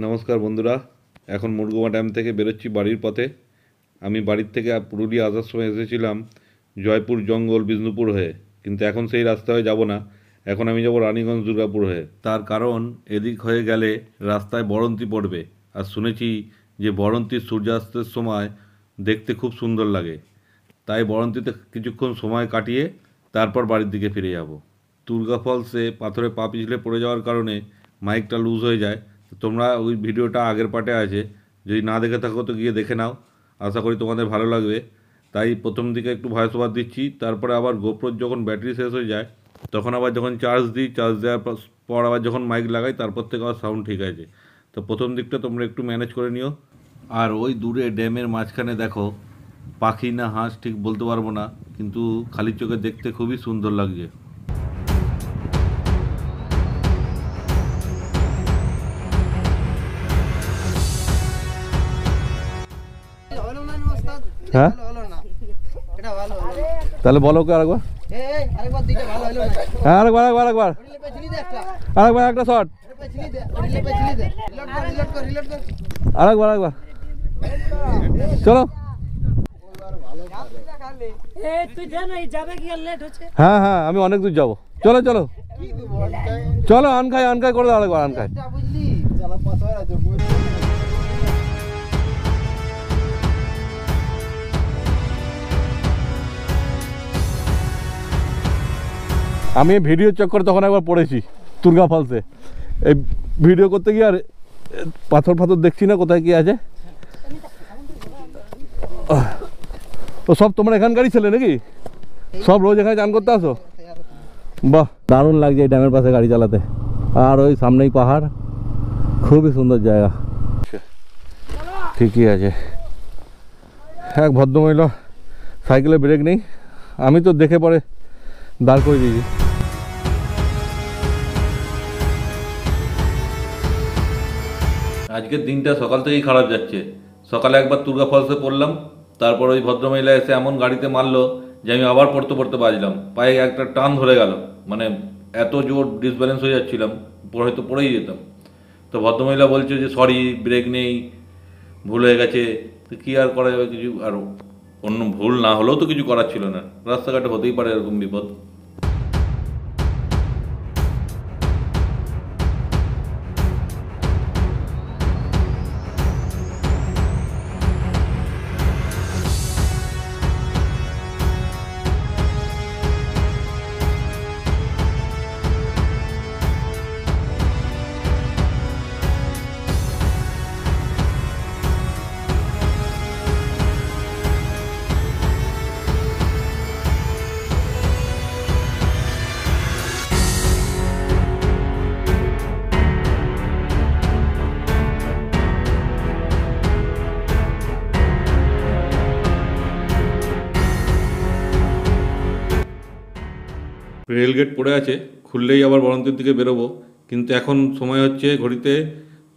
নমস্কার বন্ধুরা, এখন মুরগুমা ড্যাম থেকে বেরোচ্ছি বাড়ির পথে। আমি বাড়ির থেকে পুরুলিয়া আসার সময় এসেছিলাম জয়পুর জঙ্গল বিষ্ণুপুর হয়ে, কিন্তু এখন সেই রাস্তা হয়ে যাব না। এখন আমি যাব রানীগঞ্জ দুর্গাপুর হয়ে। তার কারণ এদিক হয়ে গেলে রাস্তায় বরন্তি পড়বে, আর শুনেছি যে বরন্তির সূর্যাস্তের সময় দেখতে খুব সুন্দর লাগে। তাই বরন্তিতে কিছুক্ষণ সময় কাটিয়ে তারপর বাড়ির দিকে ফিরে যাব। দুর্গা ফলসে পাথরে পা পিছলে পড়ে যাওয়ার কারণে মাইকটা লুজ হয়ে যায়। তোমরা ওই ভিডিওটা আগের পার্টে আছে, যদি না দেখে থাকো তো গিয়ে দেখে নাও, আশা করি তোমাদের ভালো লাগবে। তাই প্রথম দিকে একটু ভয়েস ওভার দিচ্ছি, তারপরে আবার গোপ্রোর যখন ব্যাটারি শেষ হয়ে যায় তখন আবার যখন চার্জ দিই, চার্জ দেওয়ার পর আবার যখন মাইক লাগাই তারপর থেকে আবার সাউন্ড ঠিক আছে। তো প্রথম দিকটা তোমরা একটু ম্যানেজ করে নিও। আর ওই দূরে ড্যামের মাঝখানে দেখো পাখি না হাঁস ঠিক বলতে পারবো না, কিন্তু খালি চোখে দেখতে খুবই সুন্দর লাগছে। হ্যাঁ, তাহলে বলো আরেকবার। হ্যাঁ, আরেকবার একটা শট, আরেকবার চলো। হ্যাঁ হ্যাঁ, আমি অনেক দূর যাবো। চলো চলো চলো, আনখাই করে দাও, আরেকবার আনখাই। আমি ভিডিও চক্করে তখন একবার পড়েছি দুর্গা ফলসে। এই ভিডিও করতে গিয়ে আর পাথর দেখছি না কোথায় কি আছে। তো সব তোমরা এখানকারই ছেলে নাকি? সব রোজ এখানে চান করতে আসো? বাহ, দারুণ লাগছে এই ড্যামের পাশে গাড়ি চালাতে। আর ওই সামনেই পাহাড়, খুবই সুন্দর জায়গা। ঠিকই আছে। এক ভদ্রমহিলা সাইকেলে ব্রেক নেই, আমি তো দেখে পরে দাঁড় করে দিয়েছি। আজকের দিনটা সকাল থেকেই খারাপ যাচ্ছে। সকালে একবার দুর্গা ফলসে পড়লাম, তারপর ওই ভদ্রমহিলা এসে এমন গাড়িতে মারলো যে আমি আবার পড়তে বাজলাম। পায়ে একটা টান ধরে গেল, মানে এত জোর ডিসব্যালেন্স হয়ে যাচ্ছিলাম, হয়তো পড়েই যেতাম। তো ভদ্রমহিলা বলছে যে সরি, ব্রেক নেই, ভুল হয়ে গেছে। তো কী আর করা যাবে, কিছু আর অন্য ভুল না হলেও তো কিছু করার ছিল না, রাস্তাঘাটে হতেই পারে এরকম বিপদ। রেলগেট পড়ে আছে, খুললেই আবার বরন্তির দিকে বেরোবো। কিন্তু এখন সময় হচ্ছে ঘড়িতে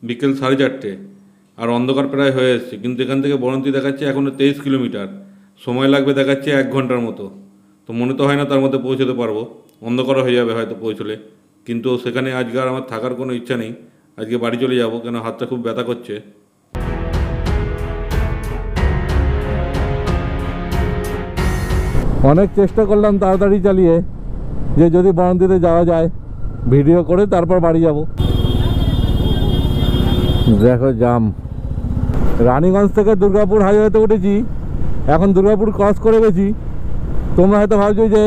বিকেল 4:30, আর অন্ধকার প্রায় হয়ে এসছে। কিন্তু এখান থেকে বরন্তি দেখাচ্ছে এখনও 23 কিলোমিটার, সময় লাগবে দেখাচ্ছে 1 ঘন্টার মতো। তো মনে তো হয় না তার মধ্যে পৌঁছতে পারবো, অন্ধকার হয়ে যাবে হয়তো পৌঁছলে। কিন্তু সেখানে আজকে আর আমার থাকার কোনো ইচ্ছা নেই, আজকে বাড়ি চলে যাব, কেন হাতটা খুব ব্যথা করছে। অনেক চেষ্টা করলাম তাড়াতাড়ি চালিয়ে, যে যদি বরন্তিতে যাওয়া যায়, ভিডিও করে তারপর বাড়ি যাব। দেখো জাম। রানীগঞ্জ থেকে দুর্গাপুর হাইওয়েতে উঠেছি, এখন দুর্গাপুর ক্রস করে গেছি। তোমরা হয়তো ভাবছো যে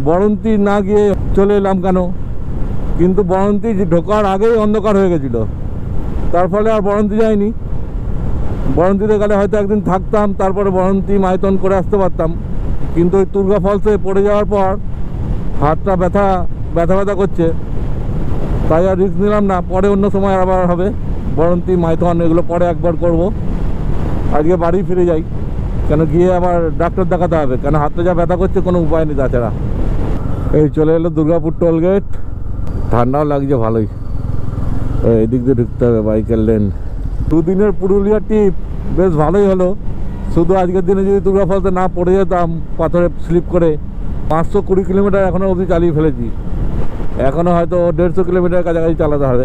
বরন্তি না গিয়ে চলে এলাম কেন, কিন্তু বরন্তি ঢোকার আগেই অন্ধকার হয়ে গেছিলো, তার ফলে আর বরন্তি যায়নি। বরন্তিতে গেলে হয়তো একদিন থাকতাম, তারপরে বরন্তি মাইথন করে আসতে পারতাম। কিন্তু ওই দুর্গা ফলসে পড়ে যাওয়ার পর হাতটা ব্যথা করছে, তাই আর রিস্ক নিলাম না। পরে অন্য সময় আবার হবে, বরন্তি মাইথন এগুলো পরে একবার করব। আজকে বাড়ি ফিরে যাই, কেন গিয়ে আবার ডাক্তার দেখাতে হবে, কেন হাতটা যা ব্যথা করছে, কোনো উপায় নেই তাছাড়া। এই চলে এলো দুর্গাপুর টোল গেট, ঠান্ডাও লাগছে ভালোই। এদিক দিয়ে ঢুকতে হবে, বাইকের লেন। দুদিনের পুরুলিয়া ট্রিপ বেশ ভালোই হলো। শুধু আজকের দিনে যদি দুর্গা ফলসে না পড়ে যেতাম পাথরে স্লিপ করে, 520 কিলোমিটার এখনও অবধি চালিয়ে ফেলেছি। এখনও হয়তো 150 কিলোমিটার কাছাকাছি চালাতে হবে।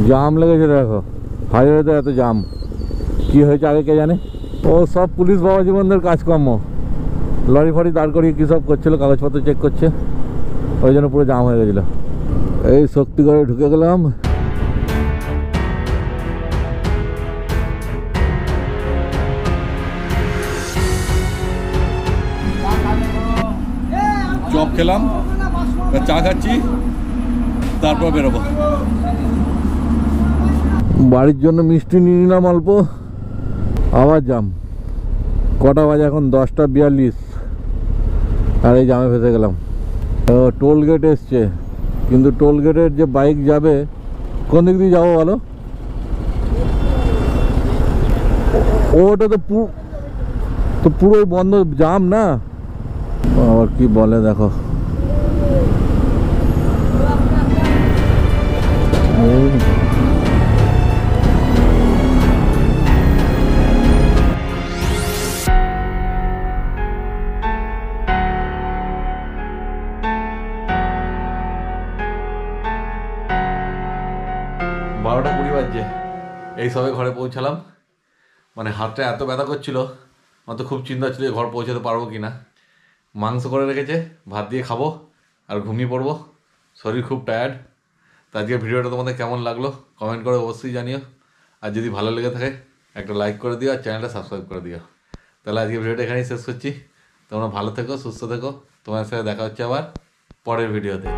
জাম লেগেছে দেখো, হাইওয়েতে এত জাম, কি হয়েছে আগে কে জানে। ও সব পুলিশ বাবা জীবনদের কাজকর্ম, লরি ফরি দাঁড় করিয়ে কী সব করছিল, কাগজপত্র চেক করছে, ওই জন্য পুরো জাম হয়ে গেছিলো। এই শক্তিগড়ে ঢুকে গেলাম। চপ খেলাম, চা খাচ্ছি, তারপর বেরোবো। বাড়ির জন্য মিষ্টি নিয়ে নিলাম অল্প, আবার জাম। কটা বাজে এখন? 10:42, আর এই জামে ফেসে গেলাম। টোল গেট এসছে, কিন্তু টোল গেটের যে বাইক যাবে কোন দিক দিয়ে যাবো বলো? ওটা তো পুরোই বন্ধ, জাম না। আবার কি বলে দেখো, বারোটা 20 বাজছে, এই সবে ঘরে পৌঁছালাম। মানে হাতটা এত ব্যথা করছিল, আমার তো খুব চিন্তা ছিল ঘর পৌঁছাতে পারবো কি না। মাংস করে রেখেছে, ভাত দিয়ে খাবো আর ঘুমিয়ে পড়বো, শরীর খুব টায়ার্ড। তো আজকের ভিডিওটা তোমাদের কেমন লাগলো কমেন্ট করে অবশ্যই জানিও, আর যদি ভালো লেগে থাকে একটা লাইক করে দিও আর চ্যানেলটা সাবস্ক্রাইব করে দিও। তাহলে আজকের ভিডিওটা এখানেই শেষ করছি। তোমরা ভালো থেকো, সুস্থ থেকো, তোমার সাথে দেখা হচ্ছে আবার পরের ভিডিওতে।